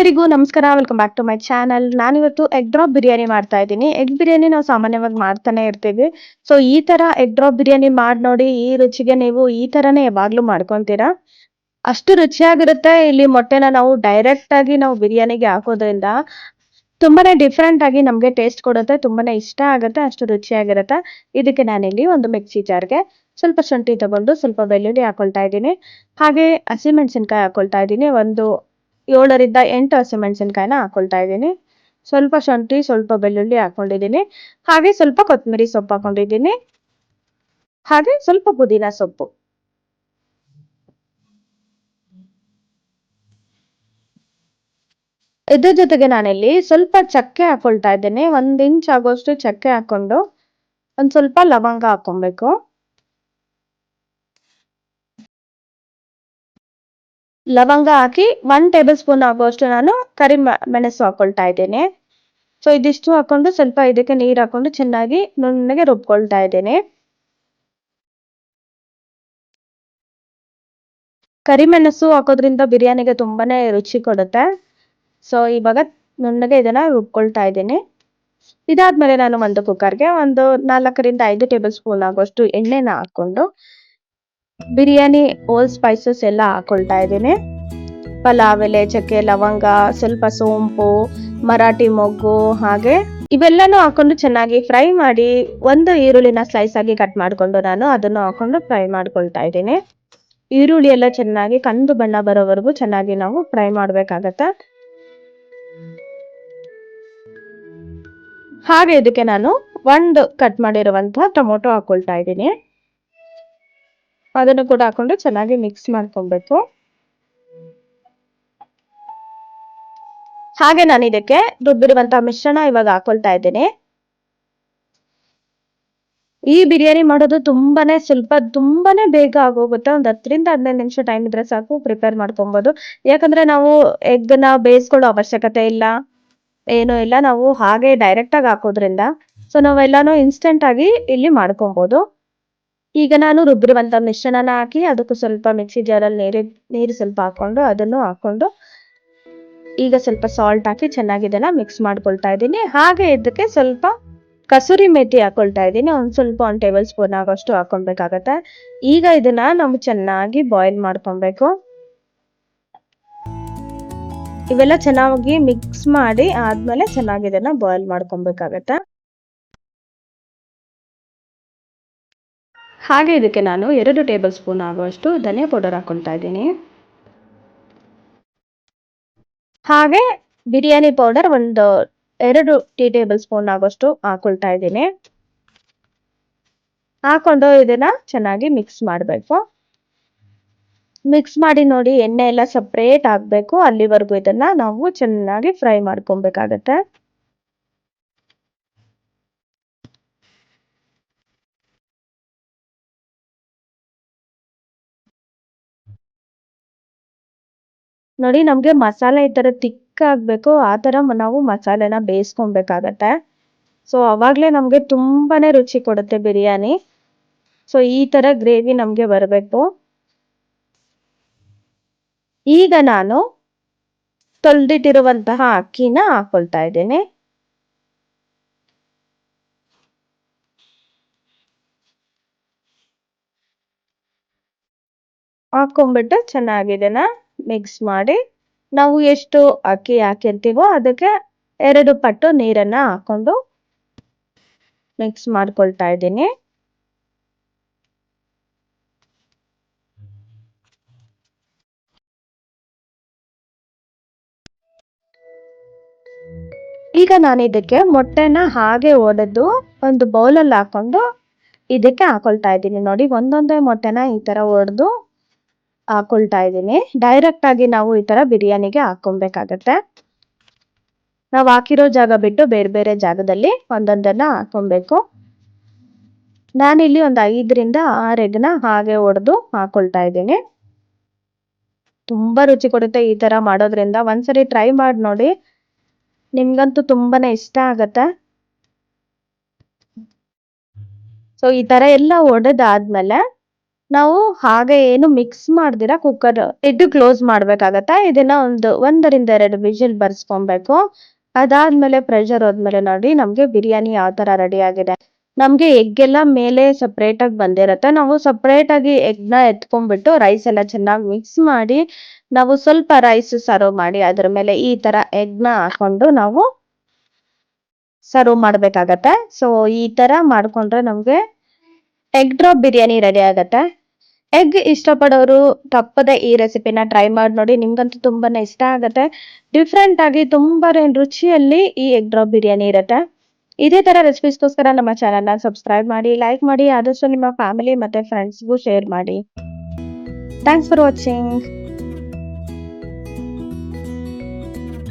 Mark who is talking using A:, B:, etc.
A: ಎಲ್ಲರಿಗೂ ನಮಸ್ಕಾರ. Welcome back to my channel. ನಾನಿವತ್ತು ಎಗ್ ಡ್ರಾಪ್ ಬಿರಿಯಾನಿ ಮಾಡ್ತಾ ಇದ್ದೀನಿ. ಎಗ್ ಬಿರಿಯಾನಿ ನಾವು ಸಾಮಾನ್ಯವಾಗಿ ಮಾಡ್ತಾನೆ ಇರ್ತೀವಿ. ಸೊ ಈ ತರ ಎಗ್ ಡ್ರಾಪ್ ಬಿರಿಯಾನಿ ಮಾಡಿ ನೋಡಿ. ಈ ರುಚಿಗೆ ನೀವು ಈ ತರನೇ ಯಾವಾಗ್ಲೂ ಮಾಡ್ಕೊಂತೀರಾ. ಅಷ್ಟು ರುಚಿಯಾಗಿರುತ್ತೆ. ಇಲ್ಲಿ ಮೊಟ್ಟೆನ ನಾವು ಡೈರೆಕ್ಟ್ ಆಗಿ ನಾವು ಬಿರಿಯಾನಿಗೆ ಹಾಕೋದ್ರಿಂದ ತುಂಬಾನೇ ಡಿಫ್ರೆಂಟ್ ಆಗಿ ನಮ್ಗೆ ಟೇಸ್ಟ್ ಕೊಡುತ್ತೆ. ತುಂಬಾನೇ ಇಷ್ಟ ಆಗುತ್ತೆ. ಅಷ್ಟು ರುಚಿಯಾಗಿರುತ್ತೆ. ಇದಕ್ಕೆ ನಾನಿಲ್ಲಿ ಒಂದು ಮಿಕ್ಸಿ ಜಾರ್ಗೆ ಸ್ವಲ್ಪ ಶುಂಠಿ ತಗೊಂಡು ಸ್ವಲ್ಪ ಬೆಳ್ಳುಳ್ಳಿ ಹಾಕೊಳ್ತಾ ಇದ್ದೀನಿ. ಹಾಗೆ ಹಸಿಮೆಣಸಿನಕಾಯಿ ಹಾಕೊಳ್ತಾ ಇದ್ದೀನಿ. ಒಂದು 7ರಿಂದ 8 ಹಸಿಮೆಣಸಿನಕಾಯಿನ ಹಾಕೊಳ್ತಾ ಇದ್ದೀನಿ. ಸ್ವಲ್ಪ ಶುಂಠಿ, ಸ್ವಲ್ಪ ಬೆಳ್ಳುಳ್ಳಿ ಹಾಕೊಂಡಿದ್ದೀನಿ. ಹಾಗೆ ಸ್ವಲ್ಪ ಕೊತ್ತಂಬರಿ ಸೊಪ್ಪು ಹಾಕೊಂಡಿದ್ದೀನಿ. ಹಾಗೆ ಸ್ವಲ್ಪ ಪುದೀನ ಸೊಪ್ಪು. ಇದ್ರ ಜೊತೆಗೆ ನಾನಿಲ್ಲಿ ಸ್ವಲ್ಪ ಚಕ್ಕೆ ಹಾಕೊಳ್ತಾ ಇದ್ದೇನೆ. 1 ಇಂಚ್ ಆಗೋಷ್ಟು ಚಕ್ಕೆ ಹಾಕೊಂಡು ಒಂದ್ ಸ್ವಲ್ಪ ಲವಂಗ ಹಾಕೊಬೇಕು. ಲವಂಗ ಹಾಕಿ 1 ಟೇಬಲ್ ಸ್ಪೂನ್ ಆಗುವಷ್ಟು ನಾನು ಮೆಣಸು ಹಾಕೊಳ್ತಾ ಇದ್ದೇನೆ. ಸೊ ಇದಿಷ್ಟು ಹಾಕೊಂಡು ಸ್ವಲ್ಪ ಇದಕ್ಕೆ ನೀರು ಹಾಕೊಂಡು ಚೆನ್ನಾಗಿ ನುಣ್ಣಗೆ ರುಬ್ಕೊಳ್ತಾ ಇದ್ದೇನೆ. ಕರಿಮೆಣಸು ಹಾಕೋದ್ರಿಂದ ಬಿರಿಯಾನಿಗೆ ತುಂಬಾನೇ ರುಚಿ ಕೊಡುತ್ತೆ. ಸೊ ಇವಾಗ ನುಣ್ಣಗೆ ಇದನ್ನ ರುಬ್ಕೊಳ್ತಾ ಇದ್ದೀನಿ. ಇದಾದ್ಮೇಲೆ ನಾನು ಒಂದು ಕುಕ್ಕರ್ಗೆ ಒಂದು 4ರಿಂದ 5 ಟೇಬಲ್ ಸ್ಪೂನ್ ಆಗುವಷ್ಟು ಎಣ್ಣೆನ ಹಾಕೊಂಡು ಬಿರಿಯಾನಿ ಹೋಲ್ ಸ್ಪೈಸಸ್ ಎಲ್ಲ ಹಾಕೊಳ್ತಾ ಇದ್ದೀನಿ. ಪಲಾವ್ ಎಲೆ, ಚಕ್ಕೆ, ಲವಂಗ, ಸ್ವಲ್ಪ ಸೋಂಪು, ಮರಾಠಿ ಮೊಗ್ಗು, ಹಾಗೆ ಇವೆಲ್ಲನೂ ಹಾಕೊಂಡು ಚೆನ್ನಾಗಿ ಫ್ರೈ ಮಾಡಿ ಒಂದು ಈರುಳ್ಳಿನ ಸ್ಲೈಸ್ ಆಗಿ ಕಟ್ ಮಾಡ್ಕೊಂಡು ನಾನು ಅದನ್ನು ಹಾಕೊಂಡು ಫ್ರೈ ಮಾಡ್ಕೊಳ್ತಾ ಇದ್ದೀನಿ. ಈರುಳ್ಳಿ ಎಲ್ಲ ಚೆನ್ನಾಗಿ ಕಂದು ಬಣ್ಣ ಬರೋವರೆಗೂ ಚೆನ್ನಾಗಿ ನಾವು ಫ್ರೈ ಮಾಡ್ಬೇಕಾಗತ್ತೆ. ಹಾಗೆ ಇದಕ್ಕೆ ನಾನು ಒಂದು ಕಟ್ ಮಾಡಿರುವಂತಹ ಟೊಮೊಟೊ ಹಾಕೊಳ್ತಾ ಇದ್ದೀನಿ. ಅದನ್ನು ಕೂಡ ಹಾಕೊಂಡು ಚೆನ್ನಾಗಿ ಮಿಕ್ಸ್ ಮಾಡ್ಕೊಬೇಕು. ಹಾಗೆ ನಾನು ಇದಕ್ಕೆ ರುಬ್ಬಿರುವಂತಹ ಮಿಶ್ರಣ ಇವಾಗ ಹಾಕೊಳ್ತಾ ಇದ್ದೀನಿ. ಈ ಬಿರಿಯಾನಿ ಮಾಡೋದು ತುಂಬಾನೇ ಬೇಗ ಆಗೋಗುತ್ತೆ. ಒಂದು 10ರಿಂದ 15 ನಿಮಿಷ ಟೈಮ್ ಇದ್ರೆ ಸಾಕು, ಪ್ರಿಪೇರ್ ಮಾಡ್ಕೊಬಹುದು. ಯಾಕಂದ್ರೆ ನಾವು ಎಗ್ ನ ಬೇಯಿಸ್ಕೊಳ್ಳೋ ಅವಶ್ಯಕತೆ ಇಲ್ಲ, ಏನೂ ಇಲ್ಲ. ನಾವು ಹಾಗೆ ಡೈರೆಕ್ಟ್ ಆಗಿ ಹಾಕೋದ್ರಿಂದ ಸೊ ನಾವೆಲ್ಲಾನು ಇನ್ಸ್ಟೆಂಟ್ ಆಗಿ ಇಲ್ಲಿ ಮಾಡ್ಕೊಬಹುದು. ಈಗ ನಾನು ರುಬ್ಬಿರುವಂತ ಮಿಶ್ರಣನ ಹಾಕಿ ಅದಕ್ಕೂ ಸ್ವಲ್ಪ ಮಿಕ್ಸಿ ಜಾರಲ್ಲಿ ನೀರು ಸ್ವಲ್ಪ ಹಾಕೊಂಡು ಅದನ್ನು ಹಾಕೊಂಡು ಈಗ ಸ್ವಲ್ಪ ಸಾಲ್ಟ್ ಹಾಕಿ ಚೆನ್ನಾಗಿ ಇದನ್ನ ಮಿಕ್ಸ್ ಮಾಡ್ಕೊಳ್ತಾ ಇದ್ದೀನಿ. ಹಾಗೆ ಇದಕ್ಕೆ ಸ್ವಲ್ಪ ಕಸೂರಿ ಮೇಥಿ ಹಾಕೊಳ್ತಾ ಇದ್ದೀನಿ. ಒಂದು 1 ಟೇಬಲ್ ಸ್ಪೂನ್ ಆಗೋಷ್ಟು ಹಾಕೊಳ್ಬೇಕಾಗತ್ತೆ. ಈಗ ಇದನ್ನ ನಾವು ಚೆನ್ನಾಗಿ ಬಾಯ್ಲ್ ಮಾಡ್ಕೊಬೇಕು. ಇವೆಲ್ಲ ಚೆನ್ನಾಗಿ ಮಿಕ್ಸ್ ಮಾಡಿ ಆದ್ಮೇಲೆ ಚೆನ್ನಾಗಿ ಇದನ್ನ ಬಾಯ್ಲ್ ಮಾಡ್ಕೊಬೇಕಾಗತ್ತೆ. ಹಾಗೆ ಇದಕ್ಕೆ ನಾನು 2 ಟೇಬಲ್ ಸ್ಪೂನ್ ಆಗುವಷ್ಟು ಧನಿಯಾ ಪೌಡರ್ ಹಾಕೊಳ್ತಾ ಇದ್ದೀನಿ. ಹಾಗೆ ಬಿರಿಯಾನಿ ಪೌಡರ್ ಒಂದು 2 ಟೀ ಟೇಬಲ್ ಸ್ಪೂನ್ ಆಗುವಷ್ಟು ಹಾಕೊಳ್ತಾ ಇದ್ದೀನಿ. ಹಾಕೊಂಡು ಇದನ್ನ ಚೆನ್ನಾಗಿ ಮಿಕ್ಸ್ ಮಾಡಬೇಕು. ಮಿಕ್ಸ್ ಮಾಡಿ ನೋಡಿ, ಎಣ್ಣೆ ಎಲ್ಲ ಸಪ್ರೇಟ್ ಆಗ್ಬೇಕು. ಅಲ್ಲಿವರೆಗೂ ಇದನ್ನ ನಾವು ಚೆನ್ನಾಗಿ ಫ್ರೈ ಮಾಡ್ಕೊಬೇಕಾಗತ್ತೆ. ನೋಡಿ, ನಮ್ಗೆ ಮಸಾಲೆ ಈ ತರ ತಿಕ್ ಆಗ್ಬೇಕು. ಆ ತರ ನಾವು ಮಸಾಲೆನ ಬೇಯಿಸ್ಕೊಬೇಕಾಗತ್ತೆ. ಸೊ ಅವಾಗ್ಲೇ ನಮ್ಗೆ ತುಂಬಾನೇ ರುಚಿ ಕೊಡುತ್ತೆ ಬಿರಿಯಾನಿ. ಸೊ ಈ ತರ ಗ್ರೇವಿ ನಮ್ಗೆ ಬರಬೇಕು. ಈಗ ನಾನು ತೊಳೆದಿಟ್ಟಿರುವಂತಹ ಅಕ್ಕಿನ ಹಾಕೊಳ್ತಾ ಇದ್ದೇನೆ. ಹಾಕೊಂಡ್ಬಿಟ್ಟು ಚೆನ್ನಾಗಿ ಇದನ್ನ ಮಿಕ್ಸ್ ಮಾಡಿ ನಾವು ಎಷ್ಟು ಅಕ್ಕಿ ಹಾಕಿರ್ತೀವೋ ಅದಕ್ಕೆ 2 ಪಟ್ಟು ನೀರನ್ನ ಹಾಕೊಂಡು ಮಿಕ್ಸ್ ಮಾಡ್ಕೊಳ್ತಾ ಇದ್ದೀನಿ. ಈಗ ನಾನು ಇದಕ್ಕೆ ಮೊಟ್ಟೆನ ಹಾಗೆ ಒಡೆದು ಒಂದು ಬೌಲಲ್ಲಿ ಹಾಕೊಂಡು ಇದಕ್ಕೆ ಹಾಕೊಳ್ತಾ ಇದ್ದೀನಿ. ನೋಡಿ, ಒಂದೊಂದೇ ಮೊಟ್ಟೆನ ಈ ತರ ಒಡೆದು ಹಾಕೊಳ್ತಾ ಇದ್ದೀನಿ. ಡೈರೆಕ್ಟ್ ಆಗಿ ನಾವು ಈ ತರ ಬಿರಿಯಾನಿಗೆ ಹಾಕೊಬೇಕಾಗತ್ತೆ. ನಾವು ಹಾಕಿರೋ ಜಾಗ ಬಿಟ್ಟು ಬೇರೆ ಬೇರೆ ಜಾಗದಲ್ಲಿ ಒಂದೊಂದನ್ನ ಹಾಕೊಬೇಕು. ನಾನಿಲ್ಲಿ ಒಂದು 5ರಿಂದ 6 ಎಗ್ನ ಹಾಗೆ ಒಡೆದು ಹಾಕೊಳ್ತಾ ಇದ್ದೀನಿ. ತುಂಬಾ ರುಚಿ ಕೊಡುತ್ತೆ ಈ ತರ ಮಾಡೋದ್ರಿಂದ. ಒಂದ್ಸರಿ ಟ್ರೈ ಮಾಡಿ ನೋಡಿ, ನಿಮ್ಗಂತೂ ತುಂಬಾನೇ ಇಷ್ಟ ಆಗತ್ತೆ. ಸೊ ಈ ತರ ಎಲ್ಲ ಒಡೆದಾದ್ಮೇಲೆ ನಾವು ಹಾಗೆ ಏನು ಮಿಕ್ಸ್ ಮಾಡ್ದಿರ ಕುಕ್ಕರ್ ಇಟ್ಟು ಕ್ಲೋಸ್ ಮಾಡ್ಬೇಕಾಗತ್ತೆ. ಇದನ್ನ ಒಂದು 1 ರಿಂದ 2 ವಿಸಿಲ್ ಬರ್ಸ್ಕೊಬೇಕು. ಅದಾದ್ಮೇಲೆ ಪ್ರೆಷರ್ ಹೋದ್ಮೇಲೆ ನೋಡಿ ನಮ್ಗೆ ಬಿರಿಯಾನಿ ಯಾವ ತರ ರೆಡಿ ಆಗಿದೆ. ನಮ್ಗೆ ಎಗ್ ಎಲ್ಲ ಮೇಲೆ ಸಪ್ರೇಟ್ ಆಗಿ ಬಂದಿರತ್ತೆ. ನಾವು ಸಪ್ರೇಟ್ ಆಗಿ ಎಗ್‌ನ ಎತ್ಕೊಂಡ್ಬಿಟ್ಟು ರೈಸ್ ಎಲ್ಲ ಚೆನ್ನಾಗಿ ಮಿಕ್ಸ್ ಮಾಡಿ, ನಾವು ಸ್ವಲ್ಪ ರೈಸ್ ಸರ್ವ್ ಮಾಡಿ ಅದ್ರ ಮೇಲೆ ಈ ತರ ಎಗ್‌ನ ಹಾಕೊಂಡು ನಾವು ಸರ್ವ್ ಮಾಡ್ಬೇಕಾಗತ್ತೆ. ಸೊ ಈ ತರ ಮಾಡ್ಕೊಂಡ್ರೆ ನಮ್ಗೆ ಎಗ್ ಡ್ರಾಪ್ ಬಿರಿಯಾನಿ ರೆಡಿ ಆಗತ್ತೆ. ಎಗ್ ಇಷ್ಟಪಡೋರು ತಪ್ಪದೆ ಈ ರೆಸಿಪಿನ ಟ್ರೈ ಮಾಡಿ ನೋಡಿ. ನಿಮ್ಗಂತೂ ತುಂಬಾನೇ ಇಷ್ಟ ಆಗತ್ತೆ. ಡಿಫ್ರೆಂಟ್ ಆಗಿ ತುಂಬಾನೇ ರುಚಿಯಲ್ಲಿ ಈ ಎಗ್ ಡ್ರಾಪ್ ಬಿರಿಯಾನಿ ಇರತ್ತೆ. ಇದೇ ತರ ರೆಸಿಪೀಸ್‌ಗೋಸ್ಕರ ನಮ್ಮ ಚಾನೆಲ್‌ನ ಸಬ್ಸ್ಕ್ರೈಬ್ ಮಾಡಿ, ಲೈಕ್ ಮಾಡಿ, ಆದಷ್ಟು ನಿಮ್ಮ ಫ್ಯಾಮಿಲಿ ಮತ್ತೆ ಫ್ರೆಂಡ್ಸ್‌ಗೂ ಶೇರ್ ಮಾಡಿ. Thanks for watching.